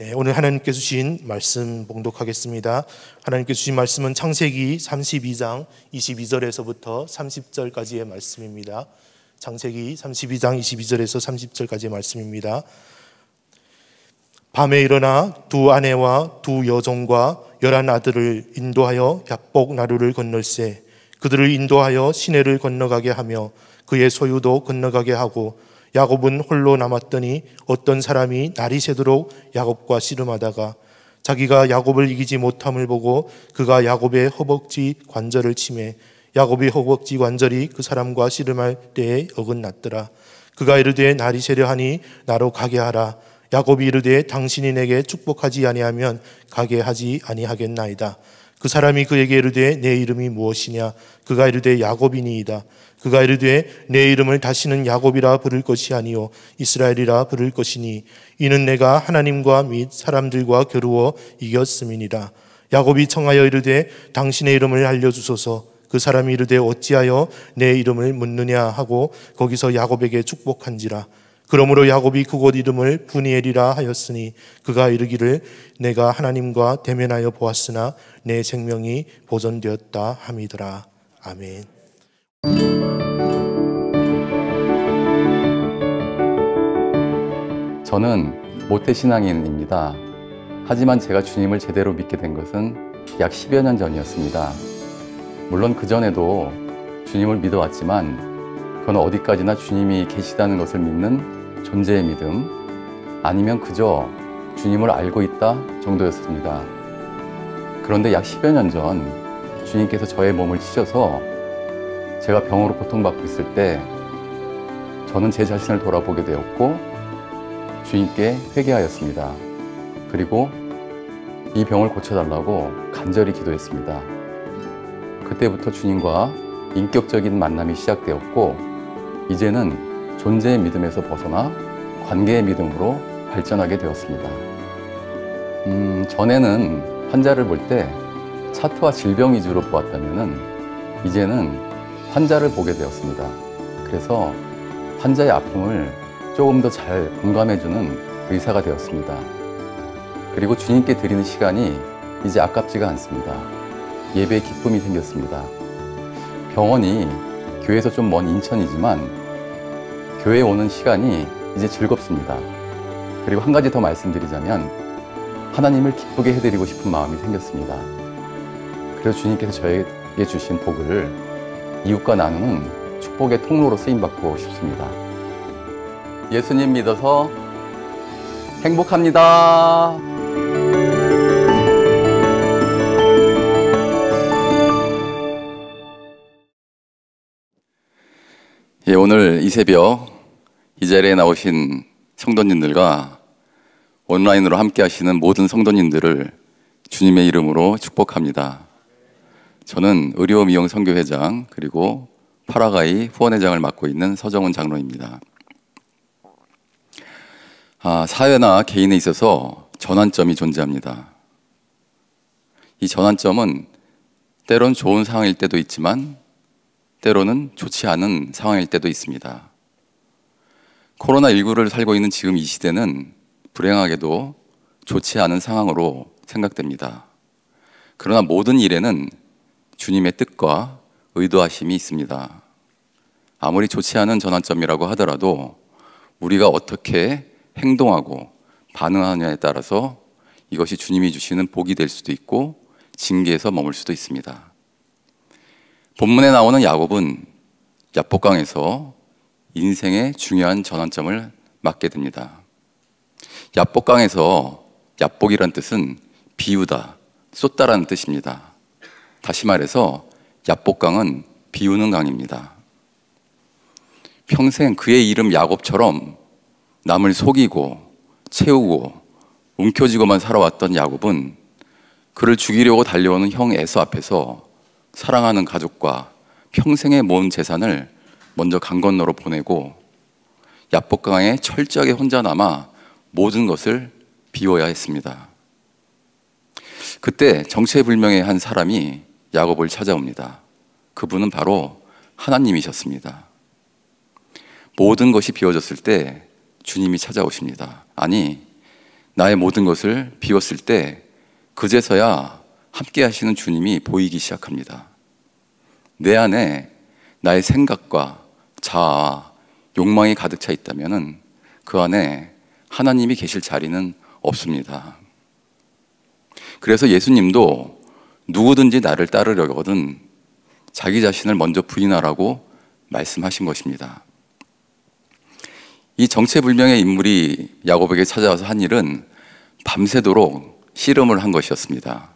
네, 오늘 하나님께서 주신 말씀 봉독하겠습니다. 하나님께서 주신 말씀은 창세기 32장 22절에서부터 30절까지의 말씀입니다. 창세기 32장 22절에서 30절까지의 말씀입니다. 밤에 일어나 두 아내와 두 여종과 11 아들을 인도하여 야복 나루를 건널세 그들을 인도하여 시내를 건너가게 하며 그의 소유도 건너가게 하고 야곱은 홀로 남았더니 어떤 사람이 날이 새도록 야곱과 씨름하다가 자기가 야곱을 이기지 못함을 보고 그가 야곱의 허벅지 관절을 치매 야곱의 허벅지 관절이 그 사람과 씨름할 때에 어긋났더라. 그가 이르되 날이 새려 하니 나로 가게 하라. 야곱이 이르되 당신이 내게 축복하지 아니하면 가게 하지 아니하겠나이다. 그 사람이 그에게 이르되 내 이름이 무엇이냐? 그가 이르되 야곱이니이다. 그가 이르되 내 이름을 다시는 야곱이라 부를 것이 아니요 이스라엘이라 부를 것이니 이는 내가 하나님과 및 사람들과 겨루어 이겼음이니라. 야곱이 청하여 이르되 당신의 이름을 알려주소서. 그 사람이 이르되 어찌하여 내 이름을 묻느냐 하고 거기서 야곱에게 축복한지라. 그러므로 야곱이 그곳 이름을 브니엘이라 하였으니 그가 이르기를 내가 하나님과 대면하여 보았으나 내 생명이 보존되었다 함이더라. 아멘. 저는 모태신앙인입니다. 하지만 제가 주님을 제대로 믿게 된 것은 약 10여 년 전이었습니다. 물론 그전에도 주님을 믿어왔지만 그건 어디까지나 주님이 계시다는 것을 믿는 존재의 믿음 아니면 그저 주님을 알고 있다 정도였습니다. 그런데 약 10여 년 전 주님께서 저의 몸을 찢어서 제가 병으로 고통받고 있을 때 저는 제 자신을 돌아보게 되었고 주님께 회개하였습니다. 그리고 이 병을 고쳐달라고 간절히 기도했습니다. 그때부터 주님과 인격적인 만남이 시작되었고 이제는 존재의 믿음에서 벗어나 관계의 믿음으로 발전하게 되었습니다. 전에는 환자를 볼 때 차트와 질병 위주로 보았다면 이제는 환자를 보게 되었습니다. 그래서 환자의 아픔을 조금 더 잘 공감해주는 의사가 되었습니다. 그리고 주님께 드리는 시간이 이제 아깝지가 않습니다. 예배에 기쁨이 생겼습니다. 병원이 교회에서 좀 먼 인천이지만 교회에 오는 시간이 이제 즐겁습니다. 그리고 한 가지 더 말씀드리자면 하나님을 기쁘게 해드리고 싶은 마음이 생겼습니다. 그래서 주님께서 저에게 주신 복을 이웃과 나누는 축복의 통로로 쓰임받고 싶습니다. 예수님 믿어서 행복합니다. 예, 오늘 이 새벽 이 자리에 나오신 성도님들과 온라인으로 함께 하시는 모든 성도님들을 주님의 이름으로 축복합니다. 저는 의료미용 선교회장 그리고 파라가이 후원회장을 맡고 있는 서정훈 장로입니다. 사회나 개인에 있어서 전환점이 존재합니다. 이 전환점은 때론 좋은 상황일 때도 있지만 때로는 좋지 않은 상황일 때도 있습니다. 코로나19를 살고 있는 지금 이 시대는 불행하게도 좋지 않은 상황으로 생각됩니다. 그러나 모든 일에는 주님의 뜻과 의도하심이 있습니다. 아무리 좋지 않은 전환점이라고 하더라도 우리가 어떻게 행동하고 반응하느냐에 따라서 이것이 주님이 주시는 복이 될 수도 있고 징계에서 머물 수도 있습니다. 본문에 나오는 야곱은 야복강에서 인생의 중요한 전환점을 맞게 됩니다. 야복강에서 야복이란 뜻은 비우다, 쏟다라는 뜻입니다. 다시 말해서 야복강은 비우는 강입니다. 평생 그의 이름 야곱처럼 남을 속이고 채우고 움켜쥐고만 살아왔던 야곱은 그를 죽이려고 달려오는 형 에서 앞에서 사랑하는 가족과 평생에 모은 재산을 먼저 강 건너로 보내고 야복강에 철저하게 혼자 남아 모든 것을 비워야 했습니다. 그때 정체불명의 한 사람이 야곱을 찾아옵니다. 그분은 바로 하나님이셨습니다. 모든 것이 비워졌을 때 주님이 찾아오십니다. 아니, 나의 모든 것을 비웠을 때 그제서야 함께 하시는 주님이 보이기 시작합니다. 내 안에 나의 생각과 자아와 욕망이 가득 차 있다면 그 안에 하나님이 계실 자리는 없습니다. 그래서 예수님도 누구든지 나를 따르려거든 자기 자신을 먼저 부인하라고 말씀하신 것입니다. 이 정체불명의 인물이 야곱에게 찾아와서 한 일은 밤새도록 씨름을 한 것이었습니다.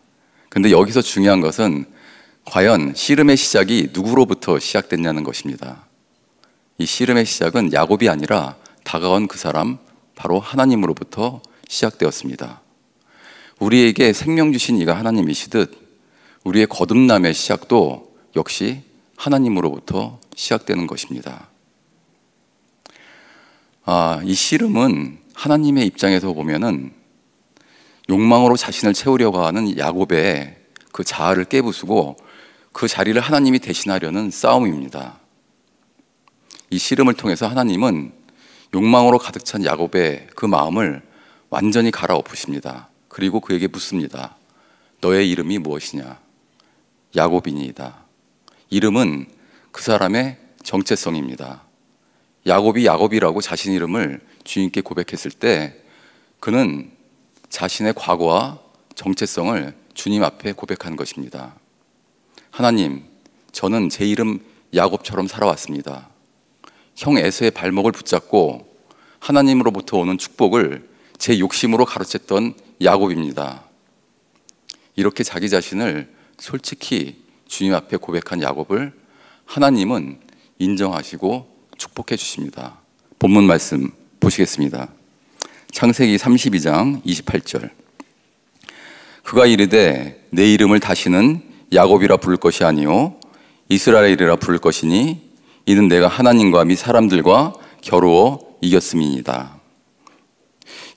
그런데 여기서 중요한 것은 과연 씨름의 시작이 누구로부터 시작됐냐는 것입니다. 이 씨름의 시작은 야곱이 아니라 다가온 그 사람, 바로 하나님으로부터 시작되었습니다. 우리에게 생명 주신 이가 하나님이시듯 우리의 거듭남의 시작도 역시 하나님으로부터 시작되는 것입니다. 이 씨름은 하나님의 입장에서 보면은 욕망으로 자신을 채우려고 하는 야곱의 그 자아를 깨부수고 그 자리를 하나님이 대신하려는 싸움입니다. 이 씨름을 통해서 하나님은 욕망으로 가득 찬 야곱의 그 마음을 완전히 갈아엎으십니다. 그리고 그에게 묻습니다. 너의 이름이 무엇이냐? 야곱이니이다. 이름은 그 사람의 정체성입니다. 야곱이 야곱이라고 자신 이름을 주님께 고백했을 때 그는 자신의 과거와 정체성을 주님 앞에 고백한 것입니다. 하나님, 저는 제 이름 야곱처럼 살아왔습니다. 형 에서의 발목을 붙잡고 하나님으로부터 오는 축복을 제 욕심으로 가로챘던 야곱입니다. 이렇게 자기 자신을 솔직히 주님 앞에 고백한 야곱을 하나님은 인정하시고 축복해 주십니다. 본문 말씀 보시겠습니다. 창세기 32장 28절. 그가 이르되 내 이름을 다시는 야곱이라 부를 것이 아니요 이스라엘이라 부를 것이니 이는 내가 하나님과 및 사람들과 겨루어 이겼음이니이다.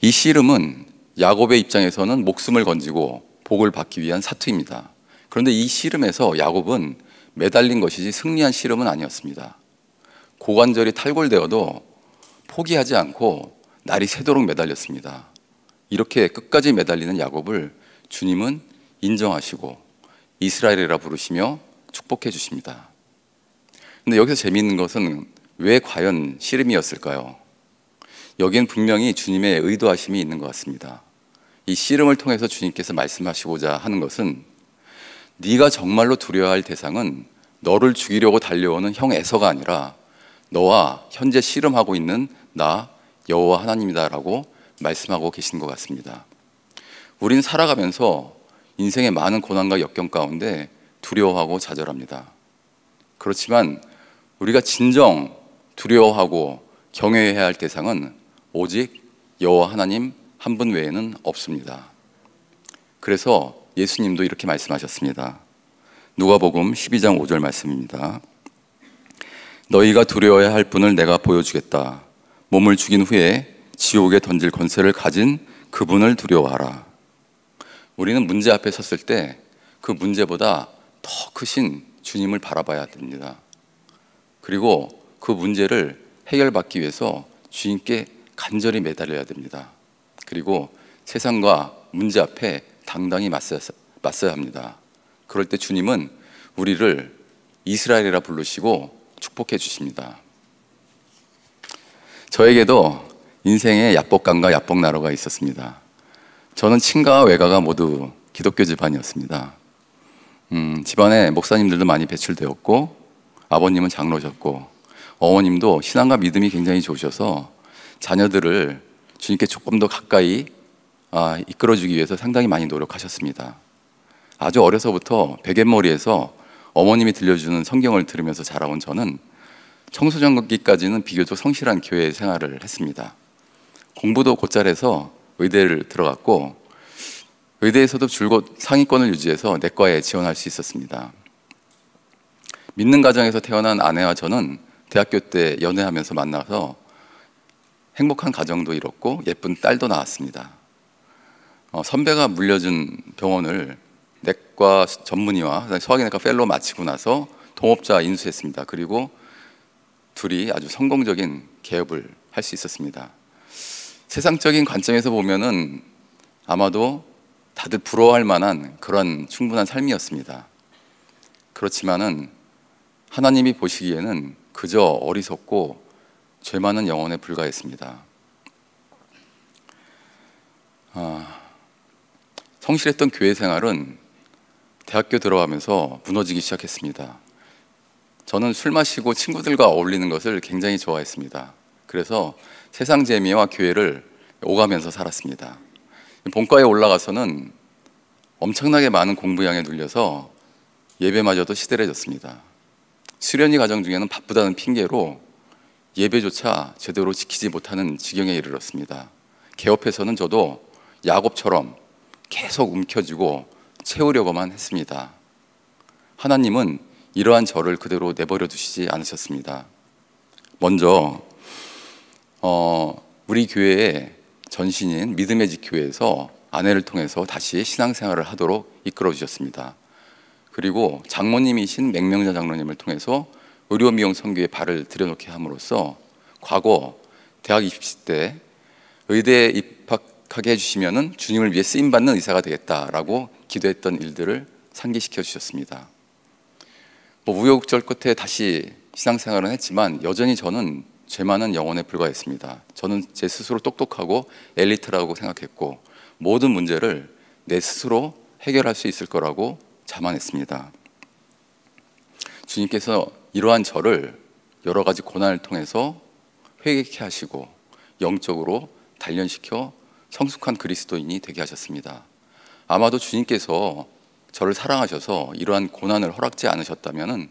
이 씨름은 야곱의 입장에서는 목숨을 건지고 복을 받기 위한 사투입니다. 그런데 이 씨름에서 야곱은 매달린 것이지 승리한 씨름은 아니었습니다. 고관절이 탈골되어도 포기하지 않고 날이 새도록 매달렸습니다. 이렇게 끝까지 매달리는 야곱을 주님은 인정하시고 이스라엘이라 부르시며 축복해 주십니다. 근데 여기서 재미있는 것은 왜 과연 씨름이었을까요? 여기엔 분명히 주님의 의도하심이 있는 것 같습니다. 이 씨름을 통해서 주님께서 말씀하시고자 하는 것은 네가 정말로 두려워할 대상은 너를 죽이려고 달려오는 형 에서가 아니라 너와 현재 씨름하고 있는 나 여호와 하나님이다라고 말씀하고 계신 것 같습니다. 우린 살아가면서 인생의 많은 고난과 역경 가운데 두려워하고 좌절합니다. 그렇지만 우리가 진정 두려워하고 경외해야 할 대상은 오직 여호와 하나님 한 분 외에는 없습니다. 그래서 예수님도 이렇게 말씀하셨습니다. 누가복음 12장 5절 말씀입니다. 너희가 두려워야 할 분을 내가 보여주겠다. 몸을 죽인 후에 지옥에 던질 권세를 가진 그분을 두려워하라. 우리는 문제 앞에 섰을 때 그 문제보다 더 크신 주님을 바라봐야 됩니다. 그리고 그 문제를 해결받기 위해서 주님께 간절히 매달려야 됩니다. 그리고 세상과 문제 앞에 당당히 맞서야 합니다. 그럴 때 주님은 우리를 이스라엘이라 부르시고 축복해 주십니다. 저에게도 인생의 야복강과 야복나루가 있었습니다. 저는 친가와 외가가 모두 기독교 집안이었습니다. 집안에 목사님들도 많이 배출되었고 아버님은 장로셨고 어머님도 신앙과 믿음이 굉장히 좋으셔서 자녀들을 주님께 조금 더 가까이 이끌어주기 위해서 상당히 많이 노력하셨습니다. 아주 어려서부터 베갯머리에서 어머님이 들려주는 성경을 들으면서 자라온 저는 청소년기까지는 비교적 성실한 교회 생활을 했습니다. 공부도 곧잘해서 의대를 들어갔고 의대에서도 줄곧 상위권을 유지해서 내과에 지원할 수 있었습니다. 믿는 가정에서 태어난 아내와 저는 대학교 때 연애하면서 만나서 행복한 가정도 이뤘고 예쁜 딸도 낳았습니다. 선배가 물려준 병원을 내과 전문의와 소화기내과 펠로우 마치고 나서 동업자 인수했습니다. 그리고 둘이 아주 성공적인 개업을 할 수 있었습니다. 세상적인 관점에서 보면은 아마도 다들 부러워할 만한 그런 충분한 삶이었습니다. 그렇지만은 하나님이 보시기에는 그저 어리석고 죄 많은 영혼에 불과했습니다. 성실했던 교회 생활은 대학교 들어가면서 무너지기 시작했습니다. 저는 술 마시고 친구들과 어울리는 것을 굉장히 좋아했습니다. 그래서 세상 재미와 교회를 오가면서 살았습니다. 본과에 올라가서는 엄청나게 많은 공부량에 눌려서 예배마저도 시들해졌습니다. 수련회 과정 중에는 바쁘다는 핑계로 예배조차 제대로 지키지 못하는 지경에 이르렀습니다. 개업해서는 저도 야곱처럼 계속 움켜쥐고 채우려고만 했습니다. 하나님은 이러한 저를 그대로 내버려 두시지 않으셨습니다. 먼저 우리 교회의 전신인 믿음의 집 교회에서 아내를 통해서 다시 신앙생활을 하도록 이끌어 주셨습니다. 그리고 장모님이신 맹명자 장로님을 통해서 의료미용 선교에 발을 들여놓게 함으로써 과거 대학 입시 때 의대에 입학하게 해주시면은 주님을 위해 쓰임받는 의사가 되겠다라고 기도했던 일들을 상기시켜 주셨습니다. 우여곡절 끝에 다시 신앙생활은 했지만 여전히 저는 죄 많은 영혼에 불과했습니다. 저는 제 스스로 똑똑하고 엘리트라고 생각했고 모든 문제를 내 스스로 해결할 수 있을 거라고 자만했습니다. 주님께서 이러한 저를 여러 가지 고난을 통해서 회개케 하시고 영적으로 단련시켜 성숙한 그리스도인이 되게 하셨습니다. 아마도 주님께서 저를 사랑하셔서 이러한 고난을 허락지 않으셨다면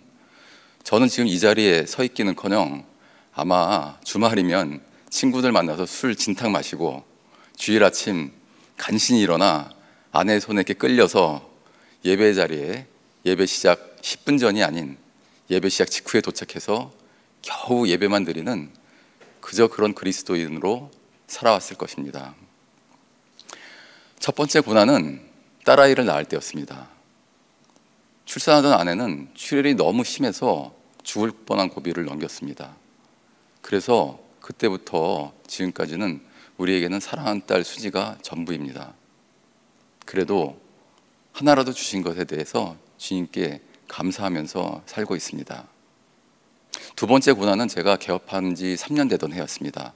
저는 지금 이 자리에 서 있기는커녕 아마 주말이면 친구들 만나서 술 진탕 마시고 주일 아침 간신히 일어나 아내의 손에 이렇게 끌려서 예배 자리에 예배 시작 10분 전이 아닌 예배 시작 직후에 도착해서 겨우 예배만 드리는 그저 그런 그리스도인으로 살아왔을 것입니다. 첫 번째 고난은 딸아이를 낳을 때였습니다. 출산하던 아내는 출혈이 너무 심해서 죽을 뻔한 고비를 넘겼습니다. 그래서 그때부터 지금까지는 우리에게는 사랑하는 딸 수지가 전부입니다. 그래도 하나라도 주신 것에 대해서 주님께 감사하면서 살고 있습니다. 두 번째 고난은 제가 개업한 지 3년 되던 해였습니다.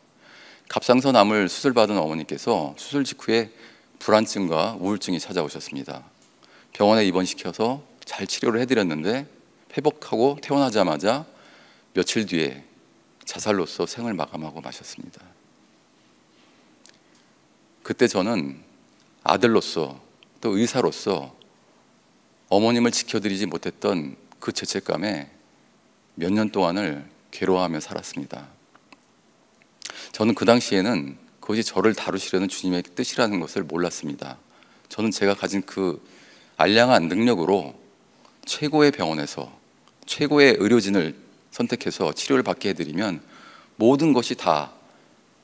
갑상선 암을 수술받은 어머니께서 수술 직후에 불안증과 우울증이 찾아오셨습니다. 병원에 입원시켜서 잘 치료를 해드렸는데 회복하고 퇴원하자마자 며칠 뒤에 자살로서 생을 마감하고 마셨습니다. 그때 저는 아들로서 또 의사로서 어머님을 지켜드리지 못했던 그 죄책감에 몇 년 동안을 괴로워하며 살았습니다. 저는 그 당시에는 그것이 저를 다루시려는 주님의 뜻이라는 것을 몰랐습니다. 저는 제가 가진 그 알량한 능력으로 최고의 병원에서 최고의 의료진을 선택해서 치료를 받게 해드리면 모든 것이 다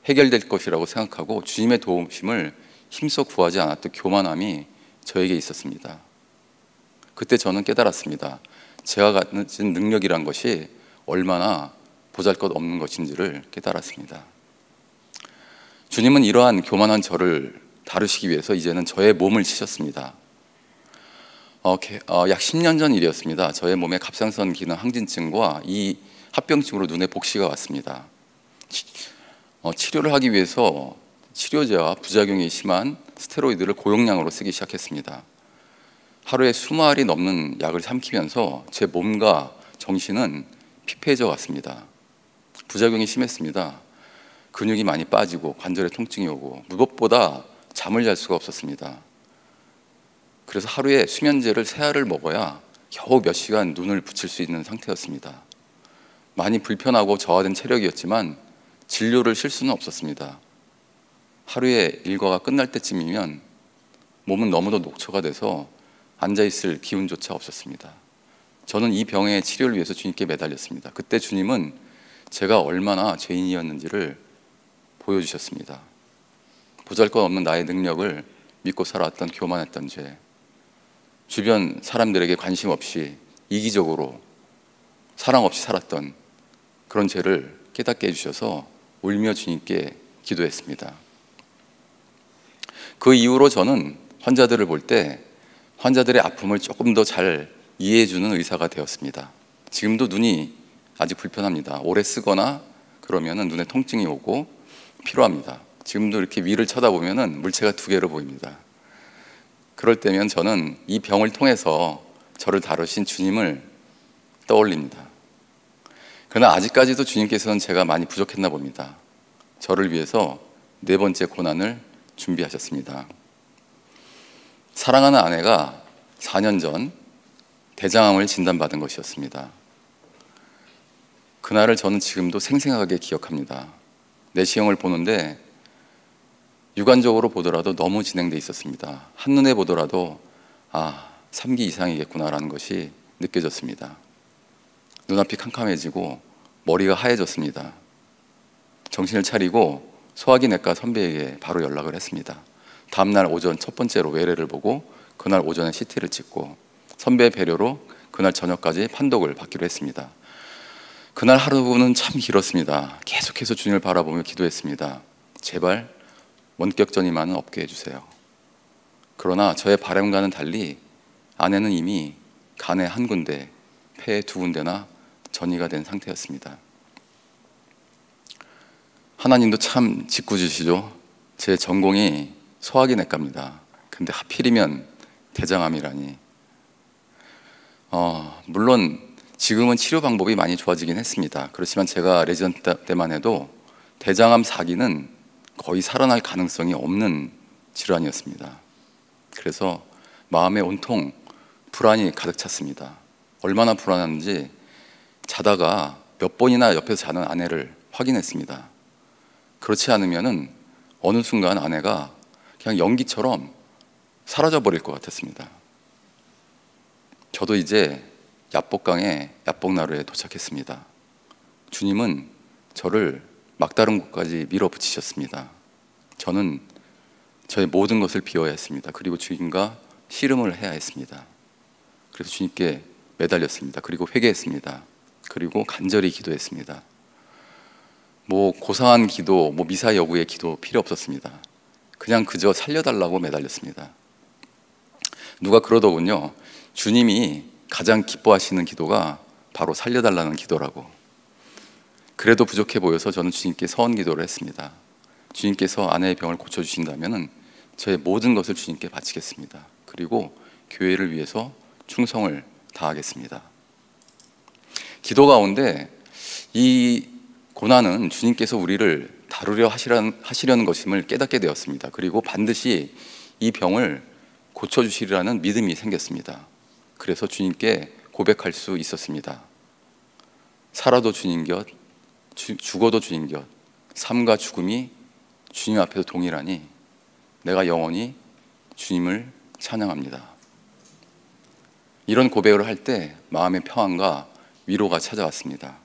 해결될 것이라고 생각하고 주님의 도우심을 힘써 구하지 않았던 교만함이 저에게 있었습니다. 그때 저는 깨달았습니다. 제가 가진 능력이란 것이 얼마나 보잘것없는 것인지를 깨달았습니다. 주님은 이러한 교만한 저를 다루시기 위해서 이제는 저의 몸을 치셨습니다. 약 10년 전 일이었습니다. 저의 몸에 갑상선 기능 항진증과 이 합병증으로 눈에 복시가 왔습니다. 치료를 하기 위해서 치료제와 부작용이 심한 스테로이드를 고용량으로 쓰기 시작했습니다. 하루에 20알이 넘는 약을 삼키면서 제 몸과 정신은 피폐해져 갔습니다. 부작용이 심했습니다. 근육이 많이 빠지고 관절에 통증이 오고 무엇보다 잠을 잘 수가 없었습니다. 그래서 하루에 수면제를 3알을 먹어야 겨우 몇 시간 눈을 붙일 수 있는 상태였습니다. 많이 불편하고 저하된 체력이었지만 진료를 쉴 수는 없었습니다. 하루에 일과가 끝날 때쯤이면 몸은 너무도 녹초가 돼서 앉아있을 기운조차 없었습니다. 저는 이 병의 치료를 위해서 주님께 매달렸습니다. 그때 주님은 제가 얼마나 죄인이었는지를 보여주셨습니다. 보잘것없는 나의 능력을 믿고 살아왔던 교만했던 죄, 주변 사람들에게 관심 없이 이기적으로 사랑 없이 살았던 그런 죄를 깨닫게 해주셔서 울며 주님께 기도했습니다. 그 이후로 저는 환자들을 볼 때 환자들의 아픔을 조금 더 잘 이해해주는 의사가 되었습니다. 지금도 눈이 아직 불편합니다. 오래 쓰거나 그러면 눈에 통증이 오고 피로합니다. 지금도 이렇게 위를 쳐다보면 물체가 2개로 보입니다. 그럴 때면 저는 이 병을 통해서 저를 다루신 주님을 떠올립니다. 그러나 아직까지도 주님께서는 제가 많이 부족했나 봅니다. 저를 위해서 4번째 고난을 준비하셨습니다. 사랑하는 아내가 4년 전 대장암을 진단받은 것이었습니다. 그날을 저는 지금도 생생하게 기억합니다. 내시경을 보는데 육안적으로 보더라도 너무 진행돼 있었습니다. 한눈에 보더라도 3기 이상이겠구나라는 것이 느껴졌습니다. 눈앞이 캄캄해지고 머리가 하얘졌습니다. 정신을 차리고 소화기내과 선배에게 바로 연락을 했습니다. 다음날 오전 첫 번째로 외래를 보고 그날 오전에 CT를 찍고 선배의 배려로 그날 저녁까지 판독을 받기로 했습니다. 그날 하루는 참 길었습니다. 계속해서 주님을 바라보며 기도했습니다. 제발 원격전이만은 없게 해주세요. 그러나 저의 바람과는 달리 아내는 이미 간에 1군데, 폐에 2군데나 전이가 된 상태였습니다. 하나님도 참 짓궂으시죠. 제 전공이 소화기내과입니다. 근데 하필이면 대장암이라니. 물론 지금은 치료 방법이 많이 좋아지긴 했습니다. 그렇지만 제가 레지던트 때만 해도 대장암 4기는 거의 살아날 가능성이 없는 질환이었습니다. 그래서 마음에 온통 불안이 가득 찼습니다. 얼마나 불안한지 자다가 몇 번이나 옆에서 자는 아내를 확인했습니다. 그렇지 않으면은 어느 순간 아내가 그냥 연기처럼 사라져 버릴 것 같았습니다. 저도 이제 야복강의 야복나루에 도착했습니다. 주님은 저를 막다른 곳까지 밀어붙이셨습니다. 저는 저의 모든 것을 비워야 했습니다. 그리고 주님과 씨름을 해야 했습니다. 그래서 주님께 매달렸습니다. 그리고 회개했습니다. 그리고 간절히 기도했습니다. 고상한 기도, 미사 여구의 기도 필요 없었습니다. 그냥 그저 살려달라고 매달렸습니다. 누가 그러더군요. 주님이 가장 기뻐하시는 기도가 바로 살려달라는 기도라고. 그래도 부족해 보여서 저는 주님께 서원 기도를 했습니다. 주님께서 아내의 병을 고쳐주신다면 저의 모든 것을 주님께 바치겠습니다. 그리고 교회를 위해서 충성을 다하겠습니다. 기도 가운데 이 고난은 주님께서 우리를 다루려 하시려는 것임을 깨닫게 되었습니다. 그리고 반드시 이 병을 고쳐주시리라는 믿음이 생겼습니다. 그래서 주님께 고백할 수 있었습니다. 살아도 주님 곁, 죽어도 주님 곁, 삶과 죽음이 주님 앞에서 동일하니 내가 영원히 주님을 찬양합니다. 이런 고백을 할 때 마음의 평안과 위로가 찾아왔습니다.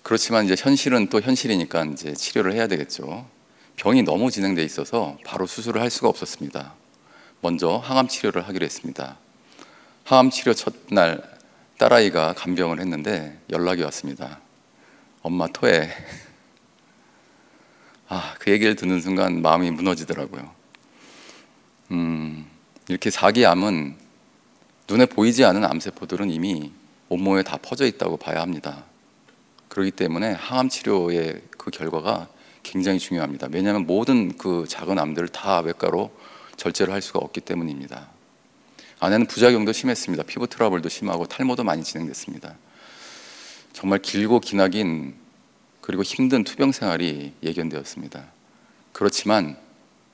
그렇지만 이제 현실은 또 현실이니까 이제 치료를 해야 되겠죠. 병이 너무 진행돼 있어서 바로 수술을 할 수가 없었습니다. 먼저 항암 치료를 하기로 했습니다. 항암 치료 첫날 딸아이가 간병을 했는데 연락이 왔습니다. 엄마 토해. 그 얘기를 듣는 순간 마음이 무너지더라고요. 이렇게 4기암은 눈에 보이지 않은 암세포들은 이미 온몸에 다 퍼져 있다고 봐야 합니다. 그렇기 때문에 항암 치료의 그 결과가 굉장히 중요합니다. 왜냐하면 모든 그 작은 암들을 다 외과로 절제를 할 수가 없기 때문입니다. 아내는 부작용도 심했습니다. 피부 트러블도 심하고 탈모도 많이 진행됐습니다. 정말 길고 기나긴 그리고 힘든 투병 생활이 예견되었습니다. 그렇지만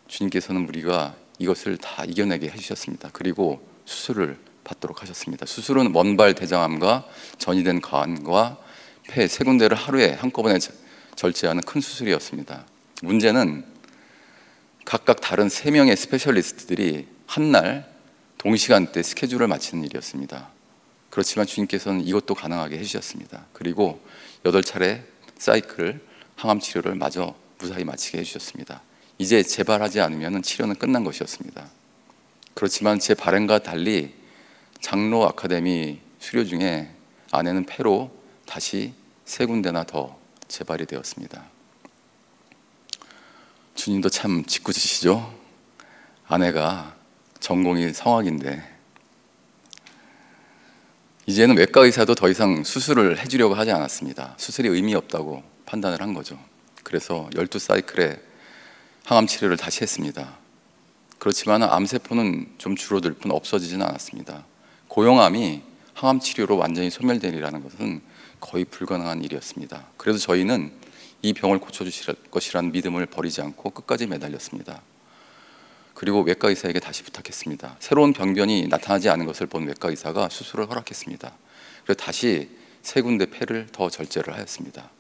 주님께서는 우리가 이것을 다 이겨내게 해주셨습니다. 그리고 수술을 받도록 하셨습니다. 수술은 원발 대장암과 전이된 간과 폐 3군데를 하루에 한꺼번에 절제하는 큰 수술이었습니다. 문제는 각각 다른 3명의 스페셜리스트들이 한날 동시간대 스케줄을 맞추는 일이었습니다. 그렇지만 주님께서는 이것도 가능하게 해주셨습니다. 그리고 8차례 사이클 항암 치료를 마저 무사히 마치게 해주셨습니다. 이제 재발하지 않으면 치료는 끝난 것이었습니다. 그렇지만 제 바람과 달리 장로 아카데미 수료 중에 아내는 폐로 다시 3군데나 더 재발이 되었습니다. 주님도 참 짓궂으시죠? 아내가 전공이 성악인데 이제는 외과 의사도 더 이상 수술을 해주려고 하지 않았습니다. 수술이 의미 없다고 판단을 한 거죠. 그래서 12사이클의 항암 치료를 다시 했습니다. 그렇지만 암세포는 좀 줄어들 뿐 없어지지는 않았습니다. 고형암이 항암 치료로 완전히 소멸되리라는 것은 거의 불가능한 일이었습니다. 그래서 저희는 이 병을 고쳐주실 것이라는 믿음을 버리지 않고 끝까지 매달렸습니다. 그리고 외과 의사에게 다시 부탁했습니다. 새로운 병변이 나타나지 않은 것을 본 외과 의사가 수술을 허락했습니다. 그래서 다시 3군데 폐를 더 절제를 하였습니다.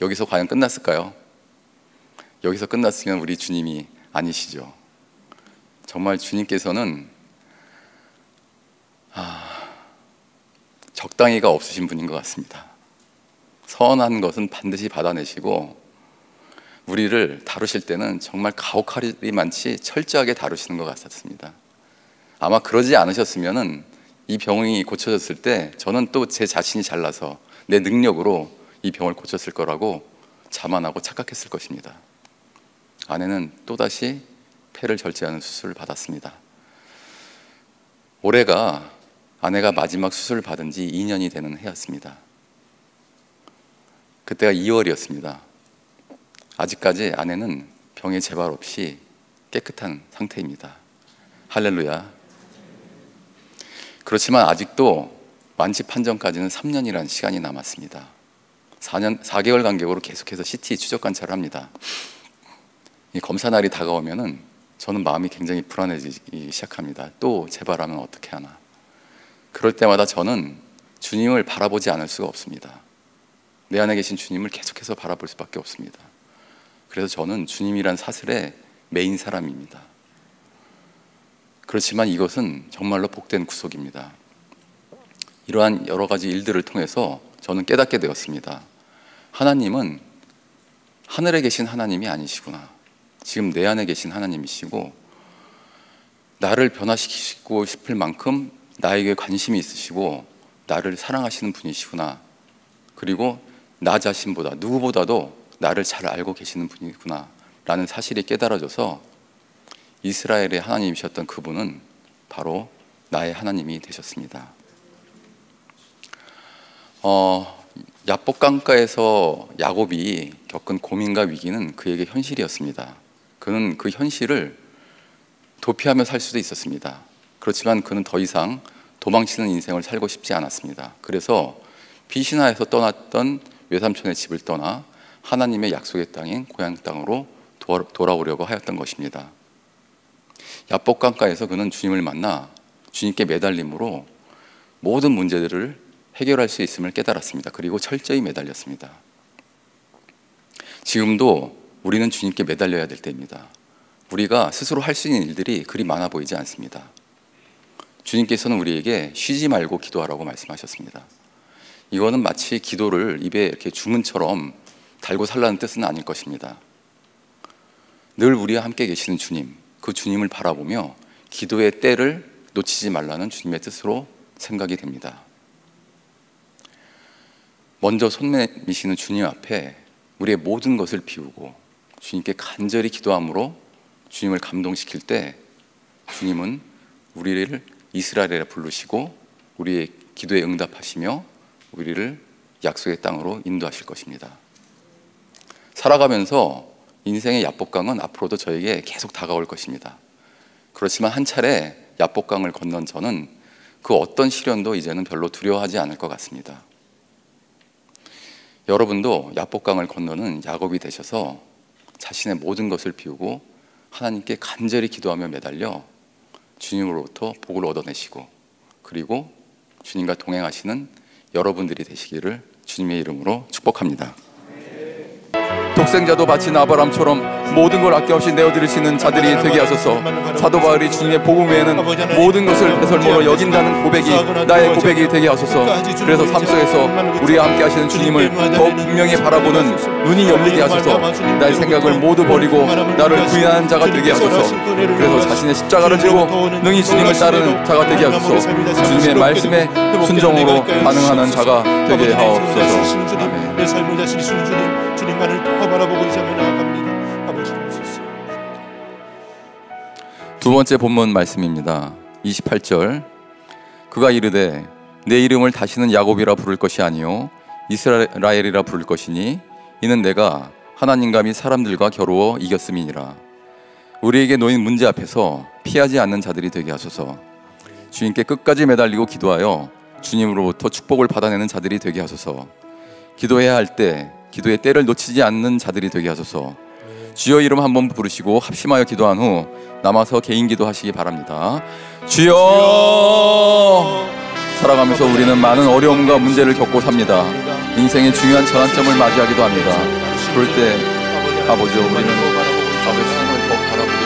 여기서 과연 끝났을까요? 여기서 끝났으면 우리 주님이 아니시죠. 정말 주님께서는 적당히가 없으신 분인 것 같습니다. 선한 것은 반드시 받아내시고 우리를 다루실 때는 정말 가혹하리 많지 철저하게 다루시는 것 같았습니다. 아마 그러지 않으셨으면 이 병이 고쳐졌을 때 저는 또 제 자신이 잘나서 내 능력으로 이 병을 고쳤을 거라고 자만하고 착각했을 것입니다. 아내는 또다시 폐를 절제하는 수술을 받았습니다. 올해가 아내가 마지막 수술을 받은 지 2년이 되는 해였습니다. 그때가 2월이었습니다. 아직까지 아내는 병의 재발 없이 깨끗한 상태입니다. 할렐루야. 그렇지만 아직도 완치 판정까지는 3년이라는 시간이 남았습니다. 4개월 간격으로 계속해서 CT 추적 관찰을 합니다. 이 검사 날이 다가오면은 저는 마음이 굉장히 불안해지기 시작합니다. 또 재발하면 어떻게 하나. 그럴 때마다 저는 주님을 바라보지 않을 수가 없습니다. 내 안에 계신 주님을 계속해서 바라볼 수밖에 없습니다. 그래서 저는 주님이란 사슬의 메인 사람입니다. 그렇지만 이것은 정말로 복된 구속입니다. 이러한 여러 가지 일들을 통해서 저는 깨닫게 되었습니다. 하나님은 하늘에 계신 하나님이 아니시구나. 지금 내 안에 계신 하나님이시고 나를 변화시키고 싶을 만큼 나에게 관심이 있으시고 나를 사랑하시는 분이시구나. 그리고 나 자신보다 누구보다도 나를 잘 알고 계시는 분이구나 라는 사실이 깨달아져서 이스라엘의 하나님이셨던 그분은 바로 나의 하나님이 되셨습니다. 야복강가에서 야곱이 겪은 고민과 위기는 그에게 현실이었습니다. 그는 그 현실을 도피하며 살 수도 있었습니다. 그렇지만 그는 더 이상 도망치는 인생을 살고 싶지 않았습니다. 그래서 피시나에서 떠났던 외삼촌의 집을 떠나 하나님의 약속의 땅인 고향 땅으로 돌아오려고 하였던 것입니다. 야복강가에서 그는 주님을 만나 주님께 매달림으로 모든 문제들을 해결할 수 있음을 깨달았습니다. 그리고 철저히 매달렸습니다. 지금도 우리는 주님께 매달려야 될 때입니다. 우리가 스스로 할 수 있는 일들이 그리 많아 보이지 않습니다. 주님께서는 우리에게 쉬지 말고 기도하라고 말씀하셨습니다. 이거는 마치 기도를 입에 이렇게 주문처럼 달고 살라는 뜻은 아닐 것입니다. 늘 우리와 함께 계시는 주님, 그 주님을 바라보며 기도의 때를 놓치지 말라는 주님의 뜻으로 생각이 됩니다. 먼저 손 내미시는 주님 앞에 우리의 모든 것을 비우고 주님께 간절히 기도함으로 주님을 감동시킬 때 주님은 우리를 이스라엘에 부르시고 우리의 기도에 응답하시며 우리를 약속의 땅으로 인도하실 것입니다. 살아가면서 인생의 야복강은 앞으로도 저에게 계속 다가올 것입니다. 그렇지만 한 차례 야복강을 건넌 저는 그 어떤 시련도 이제는 별로 두려워하지 않을 것 같습니다. 여러분도 야복강을 건너는 야곱이 되셔서 자신의 모든 것을 비우고 하나님께 간절히 기도하며 매달려 주님으로부터 복을 얻어내시고 그리고 주님과 동행하시는 여러분들이 되시기를 주님의 이름으로 축복합니다. 독생자도 바친 아브라함처럼 모든 걸 아낌없이 내어드리시는 자들이 되게 하소서. 사도 바울이 주님의 복음 외에는 모든 것을 배설물로 여긴다는 고백이 나의 고백이 되게 하소서. 그래서 삶 속에서 우리와 함께 하시는 주님을 더욱 분명히 바라보는 눈이 열리게 하소서. 나의 생각을 모두 버리고 나를 구원하는 자가 되게 하소서. 그래서 자신의 십자가를 지고 능히 주님을 따르는 자가 되게 하소서. 주님의 말씀에 순종으로 반응하는 자가 되게 하옵소서. 아멘. 내 삶을 다스리시는 주님만을 더 바라보고 이제 나아갑니다. 두 번째 본문 말씀입니다. 28절. 그가 이르되 내 이름을 다시는 야곱이라 부를 것이 아니요 이스라엘이라 부를 것이니 이는 내가 하나님과 및 사람들과 겨루어 이겼음이니라. 우리에게 놓인 문제 앞에서 피하지 않는 자들이 되게 하소서. 주님께 끝까지 매달리고 기도하여 주님으로부터 축복을 받아내는 자들이 되게 하소서. 기도해야 할 때 기도의 때를 놓치지 않는 자들이 되게 하소서. 주여 이름 한번 부르시고 합심하여 기도한 후 남아서 개인 기도하시기 바랍니다. 주여! 살아가면서 우리는 많은 어려움과 문제를 겪고 삽니다. 인생의 중요한 전환점을 맞이하기도 합니다. 그럴 때 아버지 우리는 아버지 주님을 더 바라보고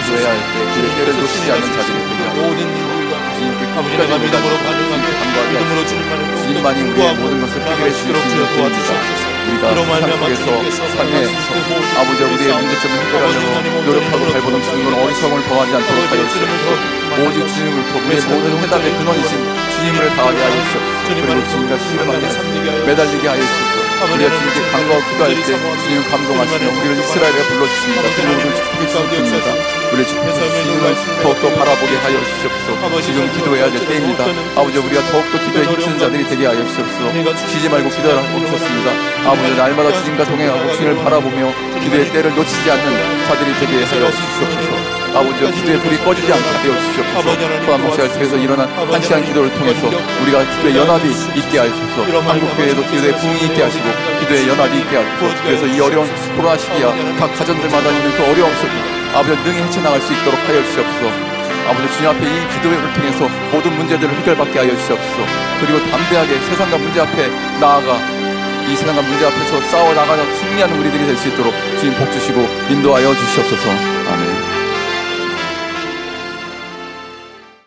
기도해야 할 때 기도의 때를 놓치지 않는 자들이 되게 하소서. 주님께 끝까지 매달리고 간구하게 하소서. 주님만이 우리의 모든 것을 해결해 주시는 분입니다. 우리가 세상 속에서 삶에서 아버지 우리의 문제점을 해결하려고 노력하고 발버둥 치는 건 어리석음을 범하지 않도록 하여 주시옵소서. 오직 주님으로부터 우리의 모든 해답의 근원이신 주님을 다하게 하여 주시옵소서. 그리고 주님과 신뢰하게 매달리게 하여 주시옵소서. 우리가 주님께 간구하고 기도할 때 주님은 감동하시며 우리를 이스라엘에 불러주십니다. 그리고 우리를 축복해 주십니다. 우리를 축복해 주시는 더욱더 바라보게 하여 주시옵소서. 지금 기도해야 될 때입니다. 아버지 우리가 더욱더 기도에 힘쓰는 자들이 되게 하여 주시옵소서. 쉬지 말고 기도하라고 주셨습니다. 아버지 날마다 주님과 동행하고 주님을 바라보며 기도의 때를 놓치지 않는 자들이 되게 하여 주시옵소서. 아버지여 기도의 불이 꺼지지 않게 하여 주시옵소서. 또한 목사님께서 일어난 한 시간 기도를 통해서 우리가 기도의 연합이 있게 하소서. 한국교회에도 기도의 부흥이 있게 하시고 기도의 연합이 있게 하소서. 그래서 이 어려운 코로나 시기야 각 가정들마다 있는 그 어려움 속에 아버지 능히 헤쳐나갈 수 있도록 하여 주시옵소서. 아버지 주님 앞에 이 기도를 통해서 모든 문제들을 해결받게 하여 주시옵소서. 그리고 담대하게 세상과 문제 앞에 나아가 이 세상과 문제 앞에서 싸워 나가는 승리하는 우리들이 될 수 있도록 주님 복 주시고 인도하여 주시옵소서. 아멘.